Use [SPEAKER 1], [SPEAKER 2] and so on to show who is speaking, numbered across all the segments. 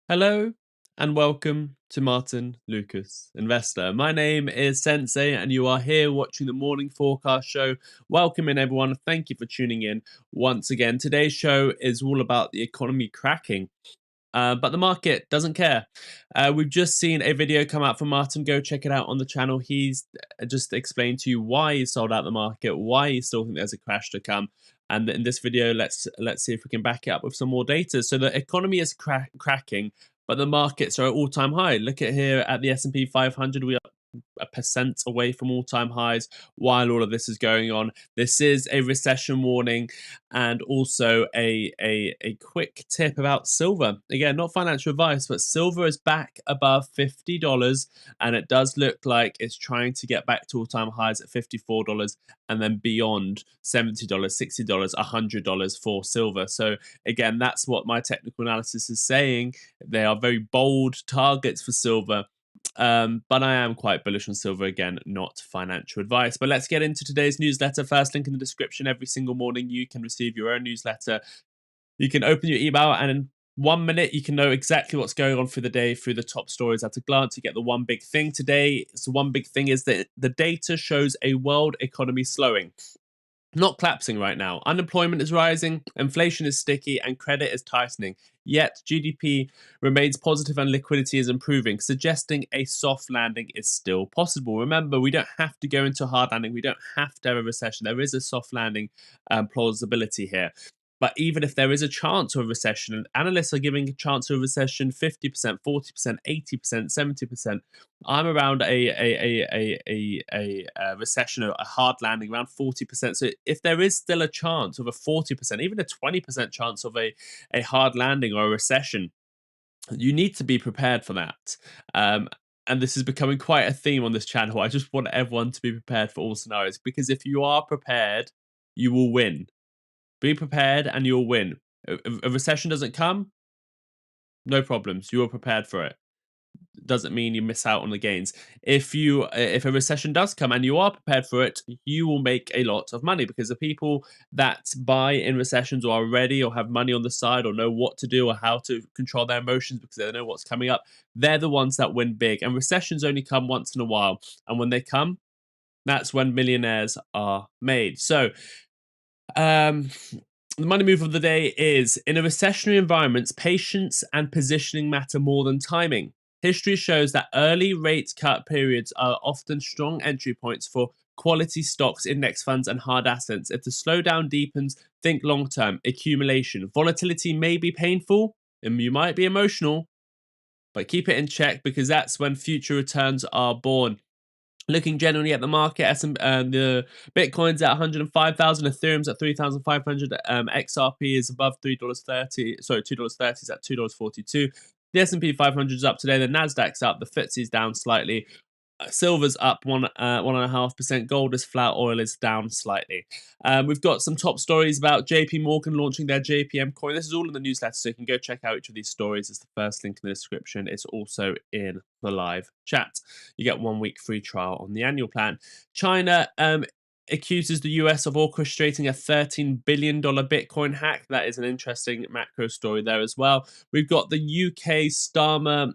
[SPEAKER 1] Hello and welcome to Martyn Lucas Investor. My name is Sensei and you are here watching the morning forecast show. Welcome in everyone. Thank you for tuning in once again. Today's show is all about the economy cracking. But the market doesn't care. We've just seen a video come out from Martyn. Go check it out on the channel. He's just explained to you why he sold out the market, why he still think there's a crash to come. And in this video, let's see if we can back it up with some more data. So the economy is cracking, but the markets are at all-time high. Look at here at the S&P 500, we are 1% away from all-time highs while all of this is going on. This is a recession warning and also a quick tip about silver. Again, not financial advice, but silver is back above $50 and it does look like it's trying to get back to all-time highs at $54 and then beyond $70, $60, $100 for silver. So again, that's what my technical analysis is saying. They are very bold targets for silver. But I am quite bullish on silver again, not financial advice. But let's get into today's newsletter. First link in the description. Every single morning you can receive your own newsletter. You can open your email and in 1 minute you can know exactly what's going on for the day through the top stories at a glance. You get the one big thing today. So one big thing is that the data shows a world economy slowing. Not collapsing right now. Unemployment is rising, inflation is sticky, and credit is tightening. Yet GDP remains positive and liquidity is improving, suggesting a soft landing is still possible. Remember, we don't have to go into a hard landing. We don't have to have a recession. There is a soft landing plausibility here. But even if there is a chance of a recession, and analysts are giving a chance of a recession 50%, 40%, 80%, 70%. I'm around a recession, a hard landing around 40%. So if there is still a chance of a 40%, even a 20% chance of a hard landing or a recession, you need to be prepared for that. And this is becoming quite a theme on this channel. I just want everyone to be prepared for all scenarios because if you are prepared, you will win. Be prepared and you'll win. A recession doesn't come, no problems. You are prepared for it. Doesn't mean you miss out on the gains. If a recession does come and you are prepared for it, you will make a lot of money because the people that buy in recessions or are ready or have money on the side or know what to do or how to control their emotions because they know what's coming up, they're the ones that win big. And recessions only come once in a while. And when they come, that's when millionaires are made. So the money move of the day is in a recessionary environment, patience and positioning matter more than timing. History shows that early rate cut periods are often strong entry points for quality stocks, index funds, and hard assets. If the slowdown deepens, think long term accumulation. Volatility may be painful and you might be emotional, but keep it in check because that's when future returns are born. Looking generally at the market, the Bitcoin's at 105,000, Ethereum's at 3,500, XRP is above $3.30, sorry, $2.30 is at $2.42. The S&P 500 is up today, the Nasdaq's up, the FTSE's down slightly. Silver's up 1.5%. Gold is flat. Oil is down slightly. We've got some top stories about JP Morgan launching their JPM coin. This is all in the newsletter, so you can go check out each of these stories. It's the first link in the description. It's also in the live chat. You get 1 week free trial on the annual plan. China accuses the US of orchestrating a $13 billion Bitcoin hack. That is an interesting macro story there as well. We've got the UK Starmer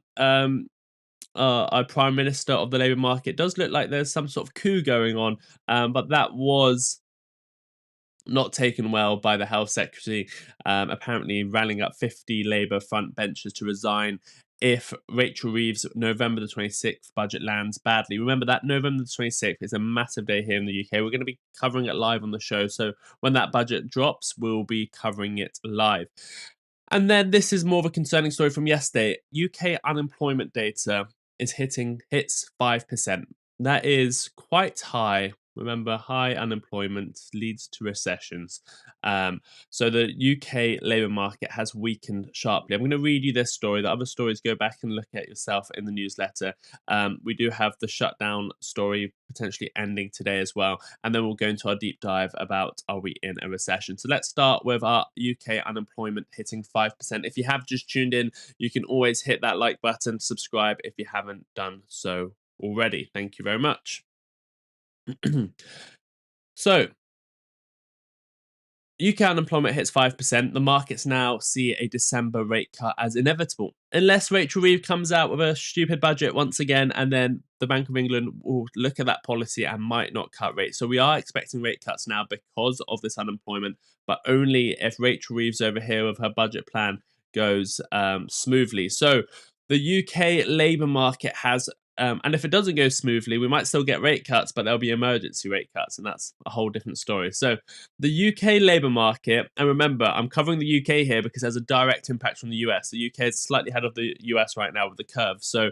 [SPEAKER 1] our Prime Minister of the Labour market. It does look like there's some sort of coup going on, but that was not taken well by the Health Secretary, apparently rallying up 50 Labour front benchers to resign if Rachel Reeves' November the 26th budget lands badly. Remember that November the 26th is a massive day here in the UK. We're going to be covering it live on the show, so when that budget drops, we'll be covering it live. And then this is more of a concerning story from yesterday. UK unemployment data hits 5%. That is quite high. Remember, high unemployment leads to recessions. So the UK labour market has weakened sharply. I'm going to read you this story. The other stories, go back and look at yourself in the newsletter. We do have the shutdown story potentially ending today as well. And then we'll go into our deep dive about are we in a recession. So let's start with our UK unemployment hitting 5%. If you have just tuned in, you can always hit that like button, subscribe if you haven't done so already. Thank you very much. So UK unemployment hits 5%. The markets now see a December rate cut as inevitable. Unless Rachel Reeve comes out with a stupid budget once again, and then the Bank of England will look at that policy and might not cut rates. So we are expecting rate cuts now because of this unemployment, but only if Rachel Reeves over here with her budget plan goes smoothly. So the UK labour market has and if it doesn't go smoothly, we might still get rate cuts, but there'll be emergency rate cuts, and that's a whole different story. So the UK labour market, and remember, I'm covering the UK here because there's a direct impact from the US. The UK is slightly ahead of the US right now with the curve. So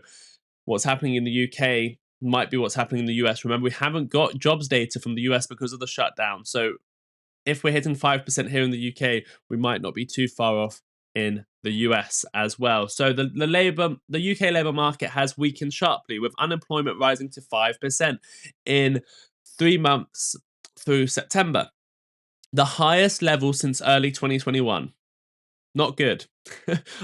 [SPEAKER 1] what's happening in the UK might be what's happening in the US. Remember, we haven't got jobs data from the US because of the shutdown. So if we're hitting 5% here in the UK, we might not be too far off in the US as well. So the UK labour market has weakened sharply, with unemployment rising to 5% in 3 months through September, the highest level since early 2021. Not good.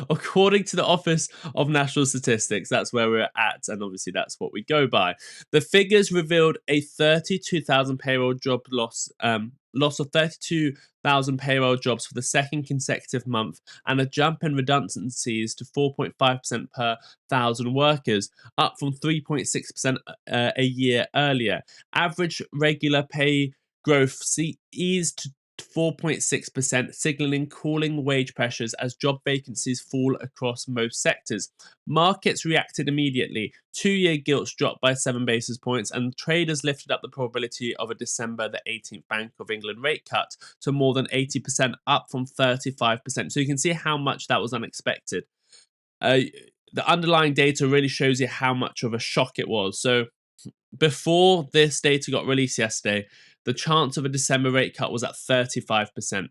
[SPEAKER 1] According to the Office of National Statistics, that's where we're at, and obviously that's what we go by. The figures revealed a 32,000 payroll job loss of 32,000 payroll jobs for the second consecutive month, and a jump in redundancies to 4.5% per thousand workers, up from 3.6% a year earlier. Average regular pay growth eased to 4.6%, signaling cooling wage pressures as job vacancies fall across most sectors. Markets reacted immediately. 2-year gilts dropped by 7 basis points, and traders lifted up the probability of a December the 18th Bank of England rate cut to more than 80%, up from 35%. So you can see how much that was unexpected. The underlying data really shows you how much of a shock it was. So before this data got released yesterday, the chance of a December rate cut was at 35%.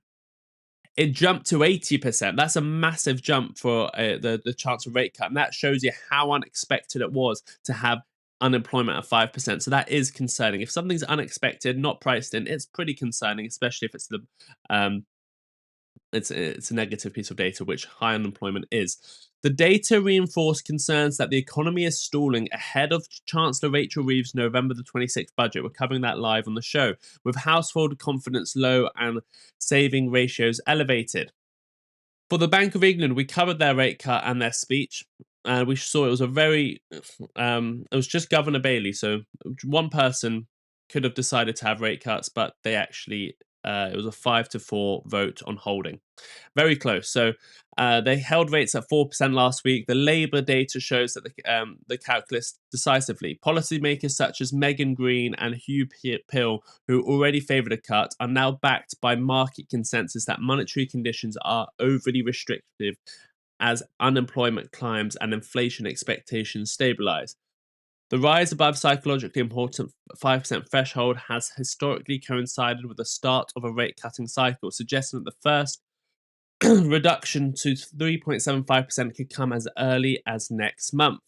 [SPEAKER 1] It jumped to 80%. That's a massive jump for the chance of rate cut. And that shows you how unexpected it was to have unemployment at 5%. So that is concerning. If something's unexpected, not priced in, it's pretty concerning, especially if it's it's a negative piece of data, which high unemployment is. The data reinforced concerns that the economy is stalling ahead of Chancellor Rachel Reeves' November the 26th budget. We're covering that live on the show, with household confidence low and saving ratios elevated. For the Bank of England, we covered their rate cut and their speech. And we saw it was it was just Governor Bailey. So one person could have decided to have rate cuts, but they actually it was a 5-4 vote on holding. Very close. So they held rates at 4% last week. The Labour data shows that the calculus decisively. Policymakers such as Megan Green and Hugh Pill, who already favoured a cut, are now backed by market consensus that monetary conditions are overly restrictive as unemployment climbs and inflation expectations stabilise. The rise above psychologically important 5% threshold has historically coincided with the start of a rate-cutting cycle, suggesting that the first reduction to 3.75% could come as early as next month.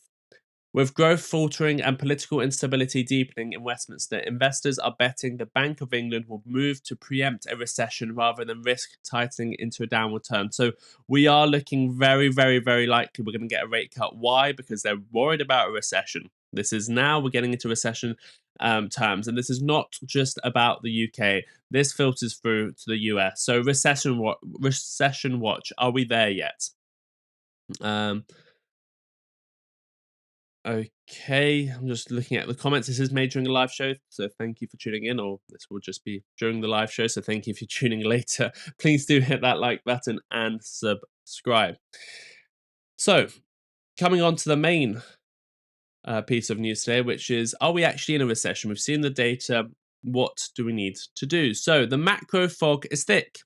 [SPEAKER 1] With growth faltering and political instability deepening in Westminster, investors are betting the Bank of England will move to preempt a recession rather than risk tightening into a downward turn. So we are looking very, very, very likely we're going to get a rate cut. Why? Because they're worried about a recession. This is now we're getting into recession terms, and this is not just about the UK. This filters through to the US. So recession watch. Are we there yet? Okay, I'm just looking at the comments. This is made during a live show, so thank you for tuning in, or this will just be during the live show, so thank you for tuning later. Please do hit that like button and subscribe. So, coming on to the main piece of news today, which is, are we actually in a recession? We've seen the data. What do we need to do? So, the macro fog is thick.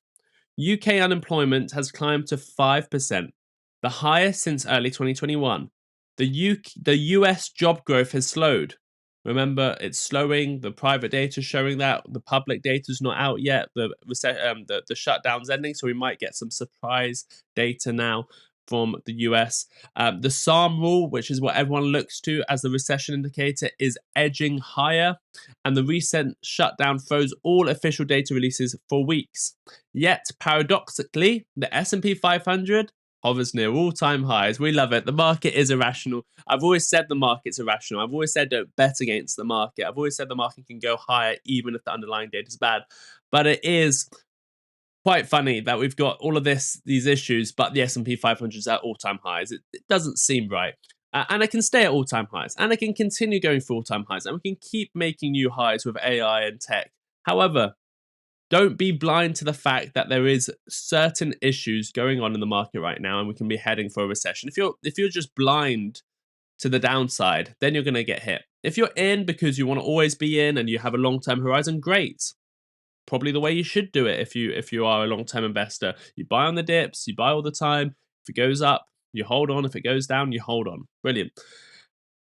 [SPEAKER 1] UK unemployment has climbed to 5%, the highest since early 2021. The US job growth has slowed. Remember, it's slowing. The private data is showing that. The public data is not out yet. The shutdown's ending, so we might get some surprise data now from the US. The Sahm Rule, which is what everyone looks to as the recession indicator, is edging higher, and the recent shutdown froze all official data releases for weeks. Yet, paradoxically, the S&P 500 hovers near all-time highs. We love it. The market is irrational. I've always said the market's irrational. I've always said don't bet against the market. I've always said the market can go higher even if the underlying data is bad. But it is quite funny that we've got all of these issues, but the S&P 500 is at all-time highs. It doesn't seem right. And it can stay at all-time highs, and it can continue going for all-time highs, and we can keep making new highs with AI and tech. However, don't be blind to the fact that there is certain issues going on in the market right now, and we can be heading for a recession. If you're just blind to the downside, then you're going to get hit. If you're in because you want to always be in and you have a long-term horizon, great. Probably the way you should do it if you are a long-term investor. You buy on the dips, you buy all the time. If it goes up, you hold on. If it goes down, you hold on. Brilliant.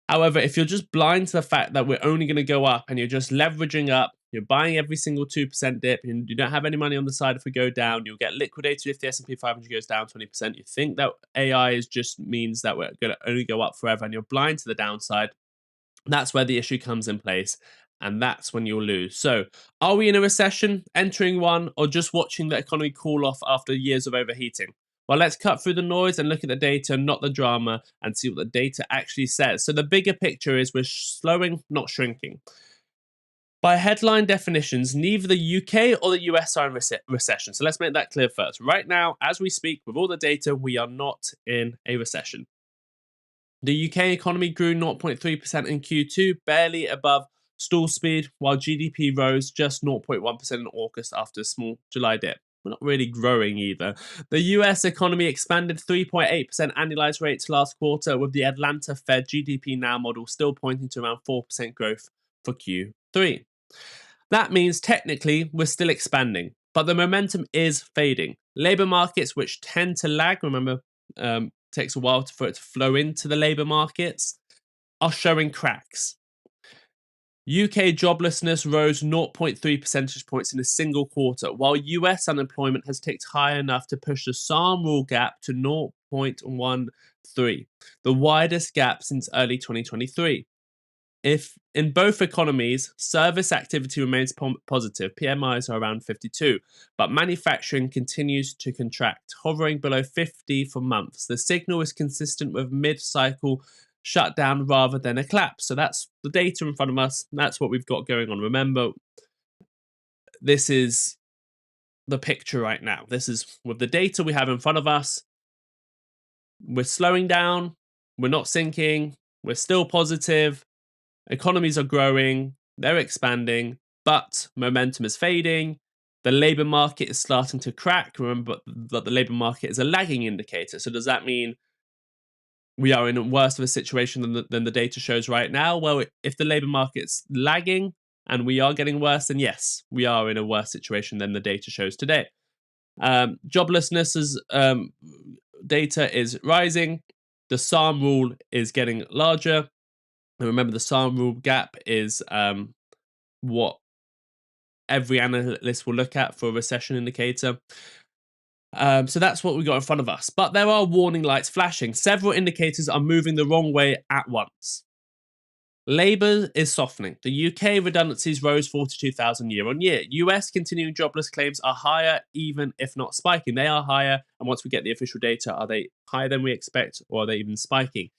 [SPEAKER 1] However, if you're just blind to the fact that we're only going to go up and you're just leveraging up, you're buying every single 2% dip, and you don't have any money on the side if we go down, you'll get liquidated if the S&P 500 goes down 20%. You think that AI just means that we're going to only go up forever, and you're blind to the downside. That's where the issue comes in place, and that's when you'll lose. So, are we in a recession, entering one, or just watching the economy cool off after years of overheating? Well, let's cut through the noise and look at the data, not the drama, and see what the data actually says. So the bigger picture is we're slowing, not shrinking. By headline definitions, neither the UK or the US are in recession. So let's make that clear first. Right now, as we speak, with all the data, we are not in a recession. The UK economy grew 0.3% in Q2, barely above stall speed, while GDP rose just 0.1% in August after a small July dip. We're not really growing either. The US economy expanded 3.8% annualized rates last quarter, with the Atlanta Fed GDP Now model still pointing to around 4% growth for Q3. That means technically we're still expanding, but the momentum is fading. Labour markets, which tend to lag, remember, takes a while for it to flow into the labour markets, are showing cracks. UK joblessness rose 0.3 percentage points in a single quarter, while US unemployment has ticked high enough to push the Sahm Rule gap to 0.13, the widest gap since early 2023. If in both economies, service activity remains positive, PMIs are around 52, but manufacturing continues to contract, hovering below 50 for months. The signal is consistent with mid-cycle shutdown rather than a collapse. So that's the data in front of us. That's what we've got going on. Remember, this is the picture right now. This is with the data we have in front of us. We're slowing down. We're not sinking. We're still positive. Economies are growing, they're expanding, but momentum is fading. The labour market is starting to crack. Remember that the labour market is a lagging indicator. So does that mean we are in a worse of a situation than the data shows right now? Well, if the labour market's lagging and we are getting worse, then yes, we are in a worse situation than the data shows today. Joblessness data is rising. The Sahm Rule is getting larger. And remember, the Sahm Rule gap is what every analyst will look at for a recession indicator. So that's what we got in front of us. But there are warning lights flashing. Several indicators are moving the wrong way at once. Labour is softening. The UK redundancies rose 42,000 year on year. US continuing jobless claims are higher, even if not spiking. They are higher. And once we get the official data, are they higher than we expect, or are they even spiking?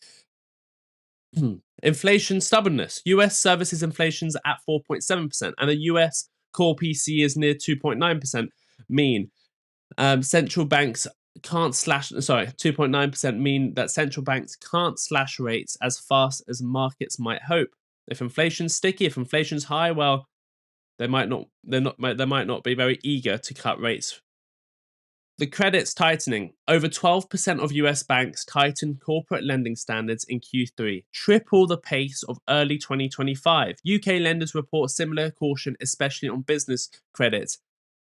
[SPEAKER 1] Inflation stubbornness. US services inflation's at 4.7%, and the US core PC is near 2.9% mean. Central banks can't slash, 2.9% mean that central banks can't slash rates as fast as markets might hope. If inflation's sticky, if inflation's high, well, they might not be very eager to cut rates. The credit's tightening. Over 12% of US banks tightened corporate lending standards in Q3, triple the pace of early 2025. UK lenders report similar caution, especially on business credit.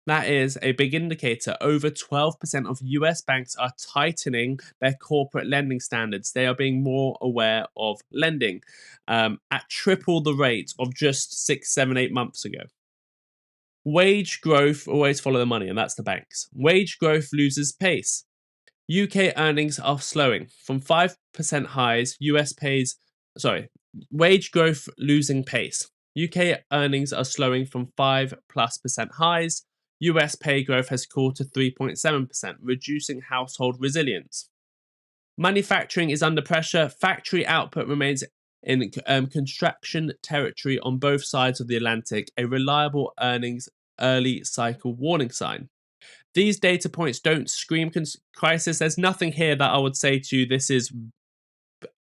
[SPEAKER 1] That is a big indicator. Over 12% of US banks are tightening their corporate lending standards. They are being more aware of lending at triple the rate of just 6, 7, 8 months ago. Wage growth always follow the money, and that's the banks. Wage growth loses pace. UK earnings are slowing from 5% highs. Wage growth losing pace. UK earnings are slowing from 5+% highs. US pay growth has cooled to 3.7%, reducing household resilience. Manufacturing is under pressure. Factory output remains in contraction territory on both sides of the Atlantic, a reliable earnings early cycle warning sign. these data points don't scream crisis. There's nothing here that I would say to you, this is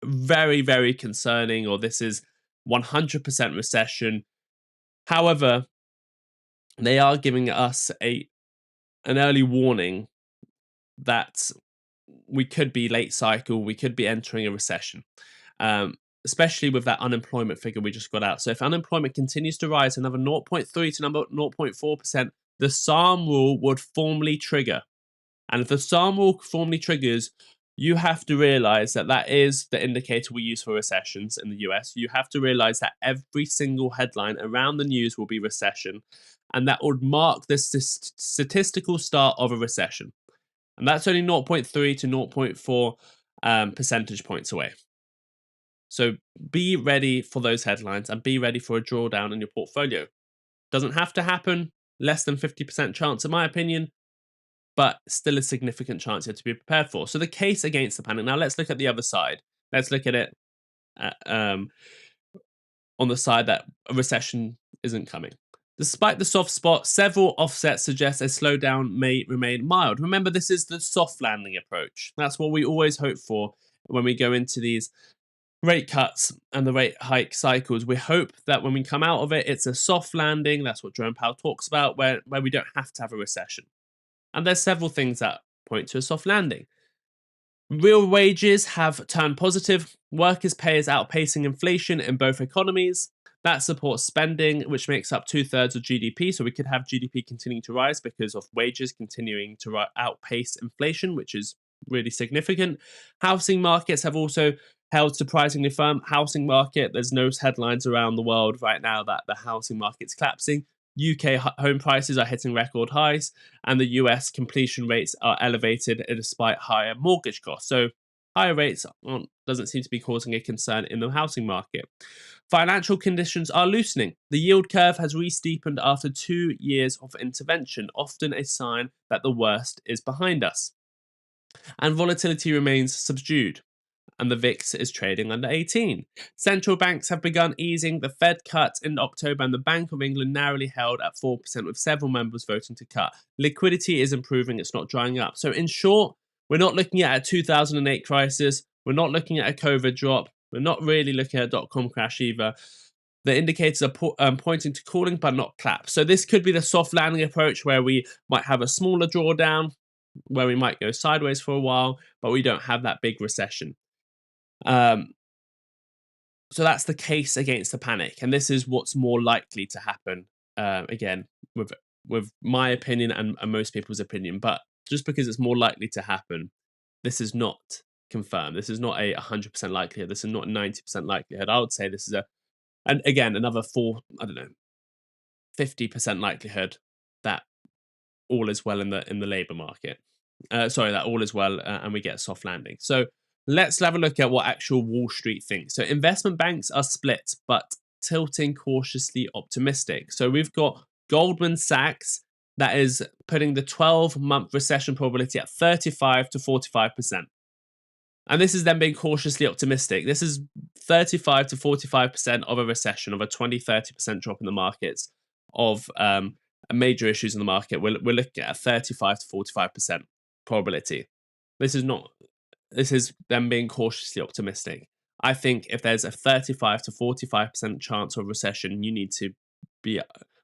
[SPEAKER 1] very, very concerning, or this is 100% recession. However, they are giving us an early warning that we could be late cycle, we could be entering a recession, especially with that unemployment figure we just got out. So if unemployment continues to rise another 0.3 to 0.4%, the Sahm Rule would formally trigger. And if the Sahm Rule formally triggers, you have to realize that that is the indicator we use for recessions in the US. You have to realize that every single headline around the news will be recession, and that would mark the statistical start of a recession. And that's only 0.3 to 0.4 percentage points away. So be ready for those headlines and be ready for a drawdown in your portfolio. Doesn't have to happen, less than 50% chance in my opinion, but still a significant chance you have to be prepared for. So the case against the panic. Now let's look at the other side. Let's look at it on the side that a recession isn't coming. Despite the soft spot, several offsets suggest a slowdown may remain mild. Remember, this is the soft landing approach. That's what we always hope for when we go into these rate cuts and the rate hike cycles. We hope that when we come out of it, it's a soft landing. That's what Jerome Powell talks about, where we don't have to have a recession. And there's several things that point to a soft landing. Real wages have turned positive. Workers' pay is outpacing inflation in both economies. That supports spending, which makes up 2/3 of GDP. So we could have GDP continuing to rise because of wages continuing to outpace inflation, which is really significant. Housing markets have also held surprisingly firm. Housing market, there's no headlines around the world right now that the housing market's collapsing. UK home prices are hitting record highs, and the US completion rates are elevated despite higher mortgage costs. So higher rates doesn't seem to be causing a concern in the housing market. Financial conditions are loosening. The yield curve has re-steepened after 2 years of intervention, often a sign that the worst is behind us. And volatility remains subdued, and the VIX is trading under 18. Central banks have begun easing. The Fed cut in October, and the Bank of England narrowly held at 4%, with several members voting to cut. Liquidity is improving, it's not drying up. So in short, we're not looking at a 2008 crisis. We're not looking at a COVID drop. We're not really looking at a dot-com crash either. The indicators are pointing to cooling but not collapse. So this could be the soft landing approach, where we might have a smaller drawdown, where we might go sideways for a while, but we don't have that big recession. So that's the case against the panic, and this is what's more likely to happen. Again, with my opinion and most people's opinion, but just because it's more likely to happen, this is not confirmed. This is not a 100% likelihood. This is not a 90% likelihood. I would say this is and again another 50% likelihood that all is well in the labor market. That all is well and we get a soft landing. So let's have a look at what actual Wall Street thinks. So investment banks are split, but tilting cautiously optimistic. So we've got Goldman Sachs that is putting the 12-month recession probability at 35 to 45%. And this is then being cautiously optimistic. This is 35 to 45% of a recession, of a 20-30% drop in the markets, of major issues in the market. We're looking at a 35 to 45% probability. This is them being cautiously optimistic. I think if there's a 35 to 45% chance of recession, you need to be,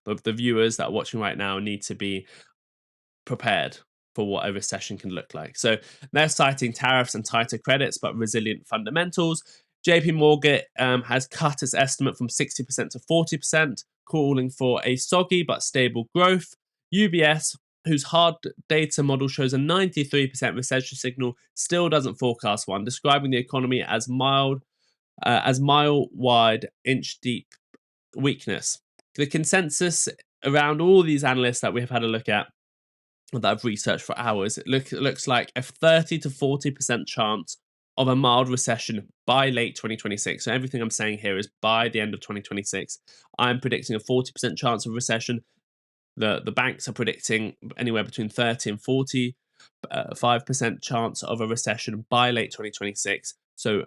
[SPEAKER 1] the viewers that are watching right now need to be prepared for what a recession can look like. So they're citing tariffs and tighter credits, but resilient fundamentals. JP Morgan has cut its estimate from 60% to 40%, calling for a soggy but stable growth. UBS, whose hard data model shows a 93% recession signal, still doesn't forecast one, describing the economy as mile-wide, inch-deep weakness. The consensus around all these analysts that we've had a look at, that I've researched for hours, it looks like a 30 to 40% chance of a mild recession by late 2026. So everything I'm saying here is by the end of 2026. I'm predicting a 40% chance of recession. The banks are predicting anywhere between 30 and 45% chance of a recession by late 2026. So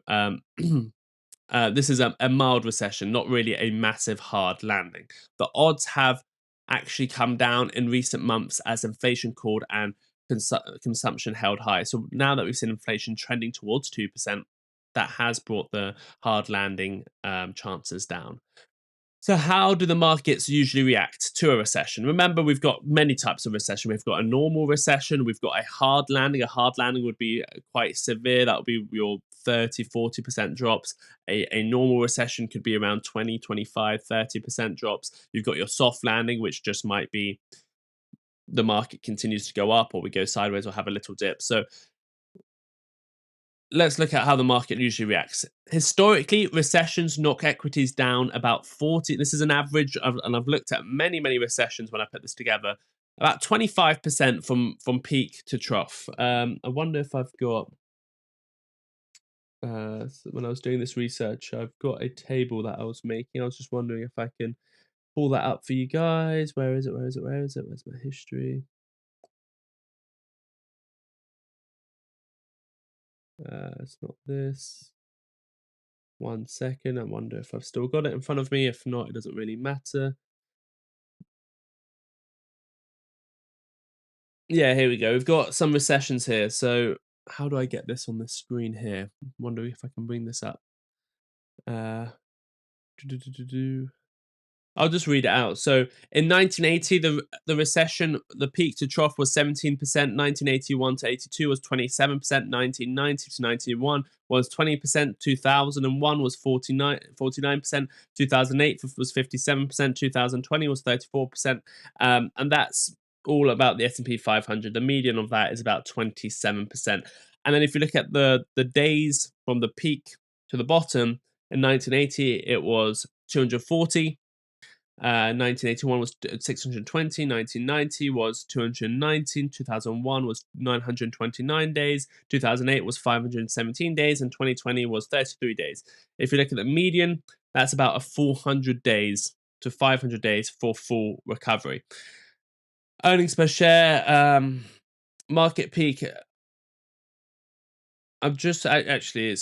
[SPEAKER 1] this is a mild recession, not really a massive hard landing. The odds have actually come down in recent months as inflation cooled and consumption held high. So now that we've seen inflation trending towards 2%, that has brought the hard landing chances down. So how do the markets usually react to a recession? Remember, we've got many types of recession. We've got a normal recession. We've got a hard landing. A hard landing would be quite severe. That would be your 30, 40% drops. A normal recession could be around 20, 25, 30% drops. You've got your soft landing, which just might be the market continues to go up or we go sideways or have a little dip. So let's look at how the market usually reacts. Historically, recessions knock equities down about 40. This is an average, and I've looked at many, many recessions when I put this together. About 25% from peak to trough. I wonder if I've got, when I was doing this research, I've got a table that I was making. I was just wondering if I can pull that up for you guys. Where is it? Where is it? Where is it? Where's my history? It's not this. 1 second. I wonder if I've still got it in front of me. If not, it doesn't really matter. Yeah, here we go. We've got some recessions here. So how do I get this on the screen here? I'm wondering if I can bring this up. Uh, I'll just read it out. So in 1980, the recession, the peak to trough was 17%. 1981 to 82 was 27%. 1990 to 91 was 20%. 2001 was 49%. 2008 was 57%. 2020 was 34%. And that's all about the S&P 500. The median of that is about 27%. And then if you look at the days from the peak to the bottom, in 1980 it was 240. 1981 was 620, 1990 was 219, 2001 was 929 days, 2008 was 517 days, and 2020 was 33 days. If you look at the median, that's about a 400 days to 500 days for full recovery. Earnings per share, market peak. It's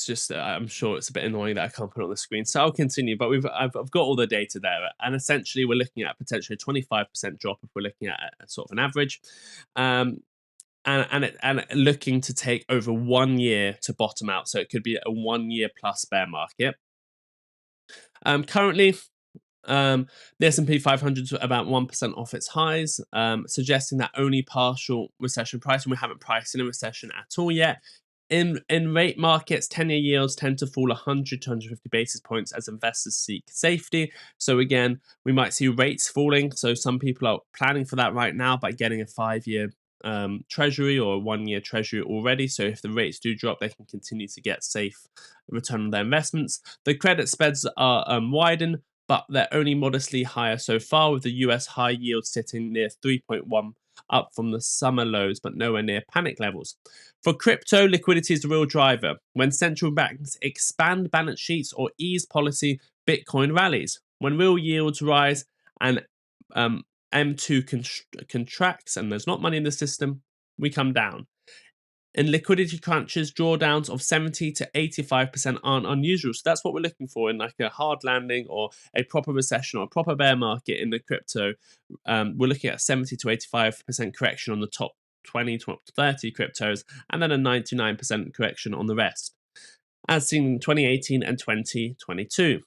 [SPEAKER 1] just I'm sure it's a bit annoying that I can't put it on the screen, so I'll continue. But I've got all the data there, and essentially we're looking at potentially a 25% drop if we're looking at a sort of an average, and looking to take over 1 year to bottom out. So it could be a 1 year plus bear market. Currently, the S&P 500 is about 1% off its highs, suggesting that only partial recession pricing. We haven't priced in a recession at all yet. In rate markets, 10-year yields tend to fall 100 to 150 basis points as investors seek safety. So again, we might see rates falling. So some people are planning for that right now by getting a 5-year treasury or a 1-year treasury already. So if the rates do drop, they can continue to get safe return on their investments. The credit spreads are widened, but they're only modestly higher so far, with the US high yield sitting near 3.1, up from the summer lows, but nowhere near panic levels. For crypto, liquidity is the real driver. When central banks expand balance sheets or ease policy, Bitcoin rallies. When real yields rise and M2 contracts and there's not money in the system, we come down. In liquidity crunches, drawdowns of 70 to 85% aren't unusual. So that's what we're looking for in like a hard landing or a proper recession or a proper bear market in the crypto. We're looking at 70 to 85% correction on the top 20 to 30 cryptos, and then a 99% correction on the rest, as seen in 2018 and 2022.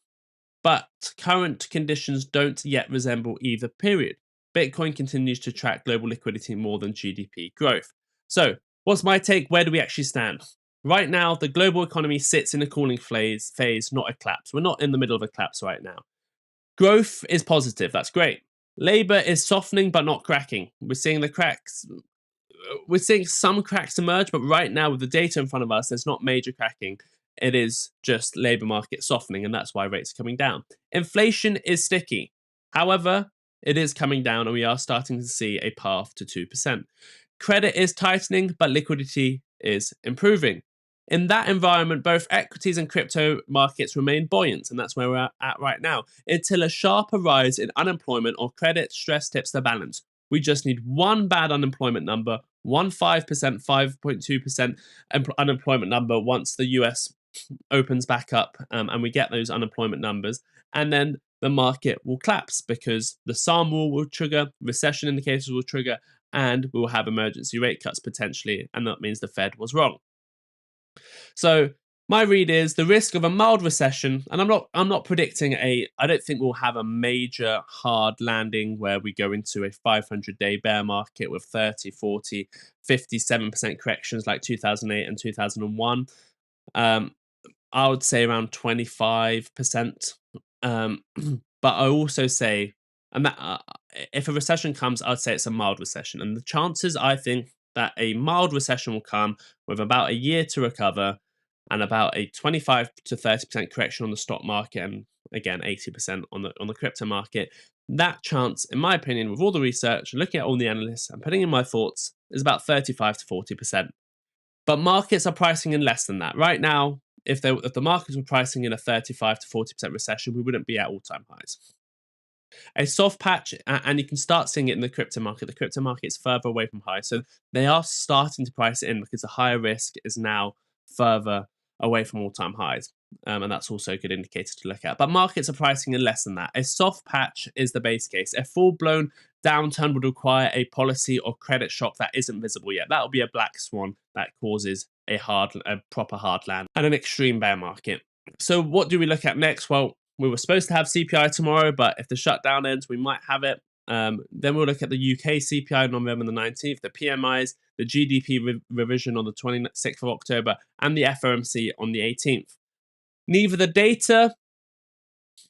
[SPEAKER 1] But current conditions don't yet resemble either period. Bitcoin continues to track global liquidity more than GDP growth. So, what's my take? Where do we actually stand? Right now, the global economy sits in a cooling phase, not a collapse. We're not in the middle of a collapse right now. Growth is positive. That's great. Labor is softening but not cracking. We're seeing the cracks. We're seeing some cracks emerge, but right now with the data in front of us, there's not major cracking. It is just labor market softening, and that's why rates are coming down. Inflation is sticky. However, it is coming down, and we are starting to see a path to 2%. Credit is tightening, but liquidity is improving. In that environment, both equities and crypto markets remain buoyant, and that's where we're at right now, until a sharper rise in unemployment or credit stress tips the balance. We just need one bad unemployment number, 5%, 5.2% unemployment number once the US opens back up and we get those unemployment numbers. And then the market will collapse because the Sahm Rule will trigger, recession indicators will trigger, and we'll have emergency rate cuts potentially, and that means the Fed was wrong. So my read is the risk of a mild recession, and I'm not predicting I don't think we'll have a major hard landing where we go into a 500-day bear market with 30, 40, 57% corrections like 2008 and 2001. I would say around 25%. But I also say, and that if a recession comes, I'd say it's a mild recession. And the chances, I think, that a mild recession will come with about a year to recover and about a 25 to 30% correction on the stock market, and again 80% on the crypto market. That chance, in my opinion, with all the research, looking at all the analysts and putting in my thoughts, is about 35 to 40%. But markets are pricing in less than that. Right now, if the markets were pricing in a 35 to 40% recession, we wouldn't be at all-time highs. A soft patch, and you can start seeing it in the crypto market. The crypto market is further away from high, so they are starting to price it in because the higher risk is now further away from all-time highs. And that's also a good indicator to look at. But markets are pricing in less than that. A soft patch is the base case. A full-blown downturn would require a policy or credit shock that isn't visible yet. That will be a black swan that causes a proper hard land and an extreme bear market. So what do we look at next? Well, we were supposed to have CPI tomorrow, but if the shutdown ends, we might have it. Then we'll look at the UK CPI on November the 19th, the PMIs, the GDP revision on the 26th of October, and the FOMC on the 18th. Neither the data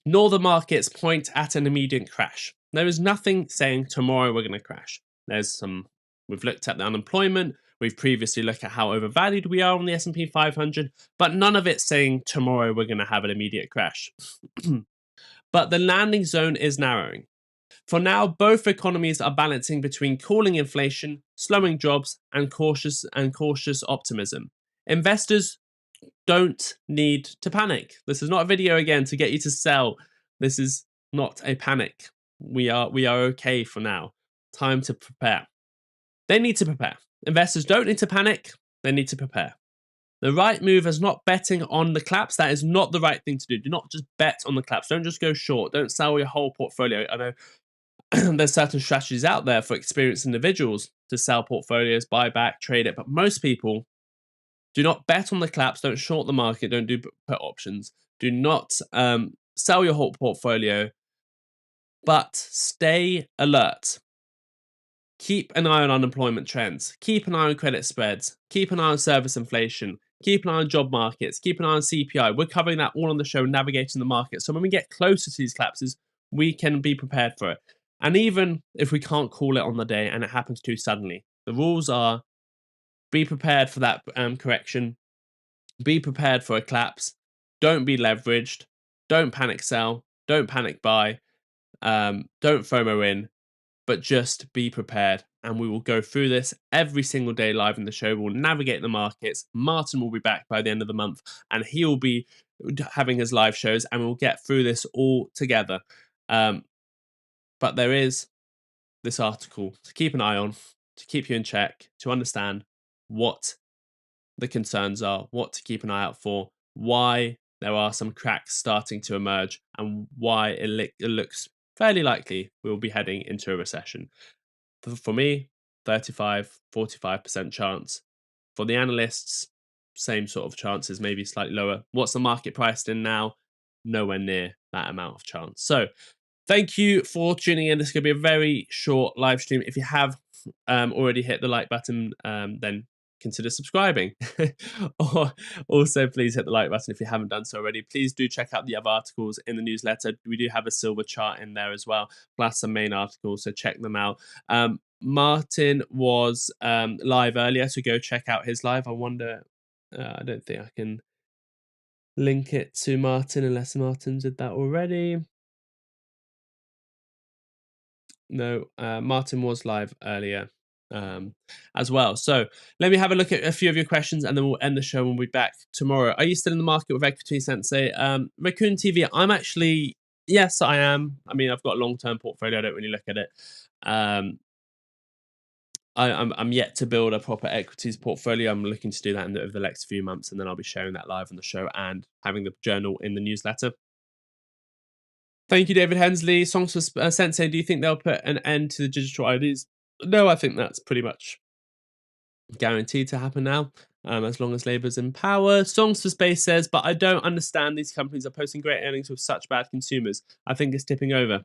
[SPEAKER 1] nor the markets point at an immediate crash. There is nothing saying tomorrow we're going to crash. We've looked at the unemployment, we've previously looked at how overvalued we are on the S&P 500, but none of it's saying tomorrow we're going to have an immediate crash. But the landing zone is narrowing. For now, both economies are balancing between cooling inflation, slowing jobs, and cautious optimism. Investors don't need to panic. This is not a video again to get you to sell. This is not a panic. We are okay for now. Time to prepare. They need to prepare. Investors don't need to panic. They need to prepare. The right move is not betting on the collapse. That is not the right thing to do. Do not just bet on the collapse. Don't just go short. Don't sell your whole portfolio. I know there's certain strategies out there for experienced individuals to sell portfolios, buy back, trade it. But most people do not bet on the collapse. Don't short the market. Don't do put options. Do not sell your whole portfolio. But stay alert. Keep an eye on unemployment trends. Keep an eye on credit spreads. Keep an eye on service inflation. Keep an eye on job markets. Keep an eye on CPI. We're covering that all on the show, navigating the market. So when we get closer to these collapses, we can be prepared for it. And even if we can't call it on the day and it happens too suddenly, the rules are be prepared for that correction. Be prepared for a collapse. Don't be leveraged. Don't panic sell. Don't panic buy. Don't FOMO in. But just be prepared, and we will go through this every single day live in the show. We'll navigate the markets. Martyn will be back by the end of the month, and he'll be having his live shows, and we'll get through this all together. But there is this article to keep an eye on, to keep you in check, to understand what the concerns are, what to keep an eye out for, why there are some cracks starting to emerge, and why it looks fairly likely we will be heading into a recession. For me, 35, 45% chance. For the analysts, same sort of chances, maybe slightly lower. What's the market priced in now? Nowhere near that amount of chance. So thank you for tuning in. This is going to be a very short live stream. If you have already hit the like button, then consider subscribing. Or also please hit the like button if you haven't done so already. Please do check out the other articles in the newsletter. We do have a silver chart in there as well, plus some main articles, so check them out. Martyn was live earlier, so go check out his live. I wonder, I don't think I can link it to Martyn unless Martyn did that already. No, Martyn was live earlier as well. So let me have a look at a few of your questions, and then we'll end the show and we'll be back tomorrow. Are you still in the market with equity, Sensei? Raccoon TV, I'm actually, yes, I am. I mean, I've got a long-term portfolio. I don't really look at it. I'm yet to build a proper equities portfolio. I'm looking to do that over the next few months, and then I'll be sharing that live on the show and having the journal in the newsletter. Thank you, David Hensley. Songs for Sensei. Do you think they'll put an end to the digital IDs? No, I think that's pretty much guaranteed to happen now, as long as Labour's in power. Songs for Space says, but I don't understand these companies are posting great earnings with such bad consumers. I think it's tipping over.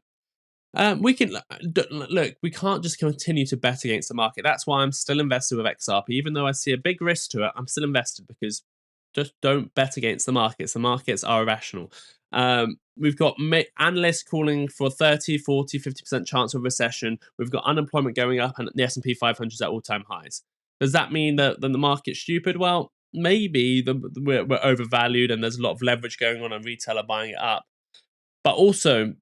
[SPEAKER 1] We can look. We can't just continue to bet against the market. That's why I'm still invested with XRP, even though I see a big risk to it. I'm still invested because just don't bet against the markets. The markets are irrational. We've got analysts calling for 30, 40, 50% chance of recession. We've got unemployment going up, and the S&P 500 is at all-time highs. Does that mean that the market's stupid? Well, maybe we're overvalued, and there's a lot of leverage going on, and retail are buying it up. But also,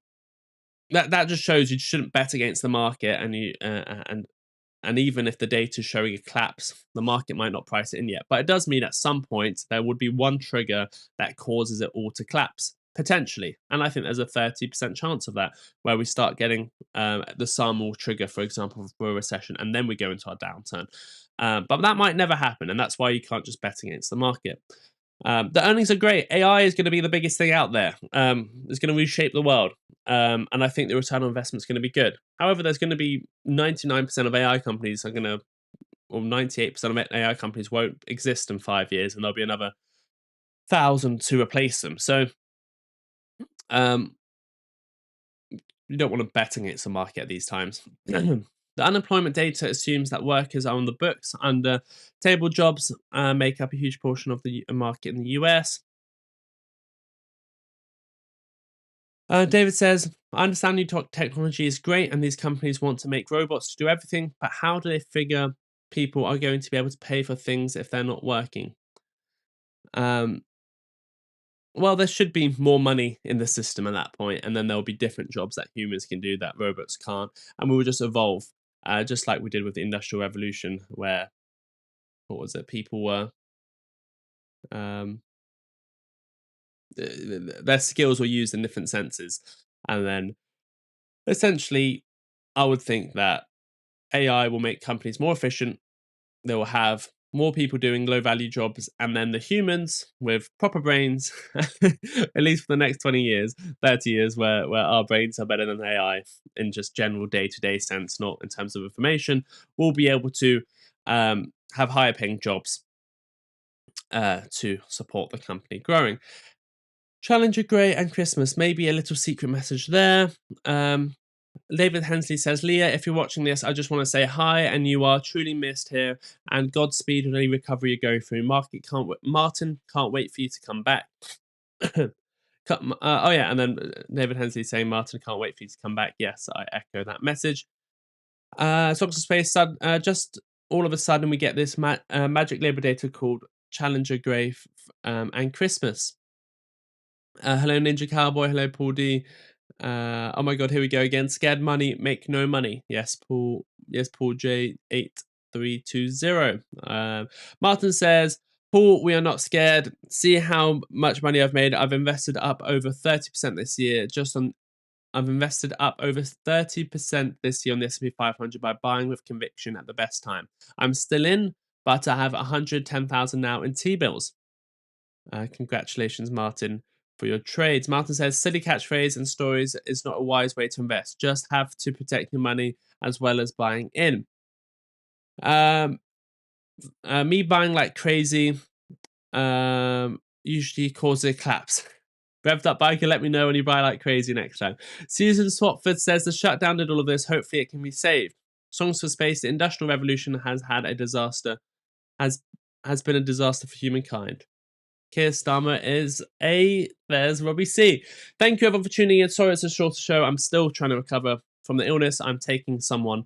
[SPEAKER 1] that just shows you shouldn't bet against the market, and even if the data is showing a collapse, the market might not price it in yet. But it does mean at some point there would be one trigger that causes it all to collapse, potentially. And I think there's a 30% chance of that, where we start getting the Sahm Rule trigger, for example, for a recession, and then we go into our downturn. But that might never happen, and that's why you can't just bet against the market. The earnings are great. AI is going to be the biggest thing out there. It's going to reshape the world. And I think the return on investment is going to be good. However, there's going to be 99% of AI companies are going to, or 98% of AI companies won't exist in 5 years, and there'll be another 1,000 to replace them. So you don't want to bet against the market at these times. The unemployment data assumes that workers are on the books. Under table jobs make up a huge portion of the market in the US. David says, I understand new technology is great and these companies want to make robots to do everything, but how do they figure people are going to be able to pay for things if they're not working? Well, there should be more money in the system at that point, and then there'll be different jobs that humans can do that robots can't, and we will just evolve, just like we did with the Industrial Revolution, where, what was it, people were, um, their skills were used in different senses, and then essentially, I would think that AI will make companies more efficient. They will have more people doing low value jobs, and then the humans with proper brains, at least for the next 20 years, 30 years, where our brains are better than AI in just general day to day sense, not in terms of information, will be able to have higher paying jobs to support the company growing. Challenger Grey and Christmas, maybe a little secret message there. David Hensley says, Leah, if you're watching this, I just want to say hi, and you are truly missed here, and Godspeed on any recovery you're going through. Martyn, can't wait for you to come back. Oh yeah, and then David Hensley saying, Martyn, can't wait for you to come back. Yes, I echo that message. Stocks of Space, just all of a sudden we get this magic Labour data called Challenger Grey and Christmas. Hello, Ninja Cowboy. Hello, Paul D. Oh my God, here we go again. Scared money, make no money. Yes, Paul. Yes, Paul J8320. Martyn says, Paul, we are not scared. See how much money I've made. I've invested up over 30% this year. I've invested up over 30% this year on the S&P 500 by buying with conviction at the best time. I'm still in, but I have 110,000 now in T-bills. Congratulations, Martyn, for your trades. Martyn says, silly catchphrase and stories is not a wise way to invest. Just have to protect your money as well as buying in. Me buying like crazy usually causes a collapse. Revved up biker, let me know when you buy like crazy next time. Susan Swatford says, the shutdown did all of this. Hopefully it can be saved. Songs for Space, the Industrial Revolution has had a disaster, has been a disaster for humankind. Keir Starmer there's Robbie C. Thank you everyone for tuning in. Sorry it's a shorter show. I'm still trying to recover from the illness. I'm taking someone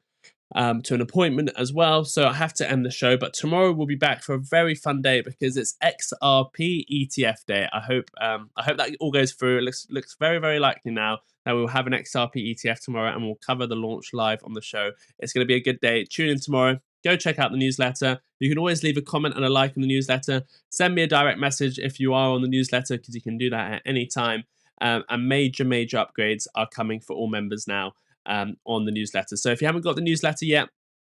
[SPEAKER 1] to an appointment as well, so I have to end the show. But tomorrow we'll be back for a very fun day because it's XRP ETF day. I hope that all goes through. It looks very, very likely now that we'll have an XRP ETF tomorrow, and we'll cover the launch live on the show. It's going to be a good day. Tune in tomorrow. Go check out the newsletter. You can always leave a comment and a like in the newsletter. Send me a direct message if you are on the newsletter, because you can do that at any time. And major upgrades are coming for all members now on the newsletter. So if you haven't got the newsletter yet,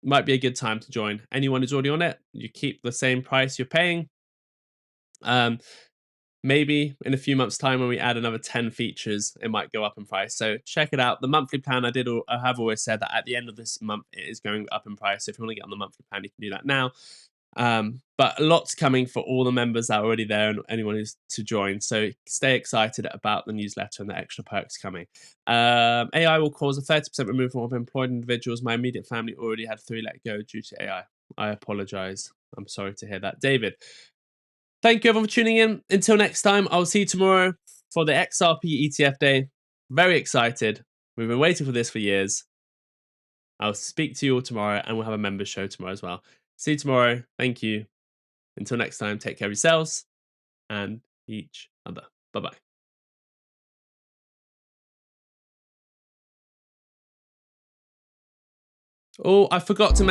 [SPEAKER 1] might be a good time to join. Anyone who's already on it, you keep the same price you're paying. maybe in a few months' time when we add another 10 features, it might go up in price. So check it out. The monthly plan, I have always said that at the end of this month, it is going up in price. So if you want to get on the monthly plan, you can do that now. But lots coming for all the members that are already there and anyone who's to join. So stay excited about the newsletter and the extra perks coming. AI will cause a 30% removal of employed individuals. My immediate family already had 3 let go due to AI. I apologize. I'm sorry to hear that. David, thank you everyone for tuning in. Until next time, I'll see you tomorrow for the XRP ETF day. Very excited. We've been waiting for this for years. I'll speak to you all tomorrow and we'll have a members show tomorrow as well. See you tomorrow. Thank you. Until next time, take care of yourselves and each other. Bye-bye. Oh, I forgot to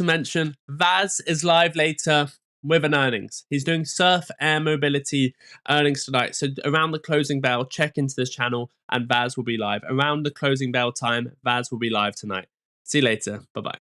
[SPEAKER 1] mention, Vaz is live later with an earnings. He's doing Surf Air Mobility earnings tonight. So around the closing bell, check into this channel and Vaz will be live. Around the closing bell time, Vaz will be live tonight. See you later. Bye-bye.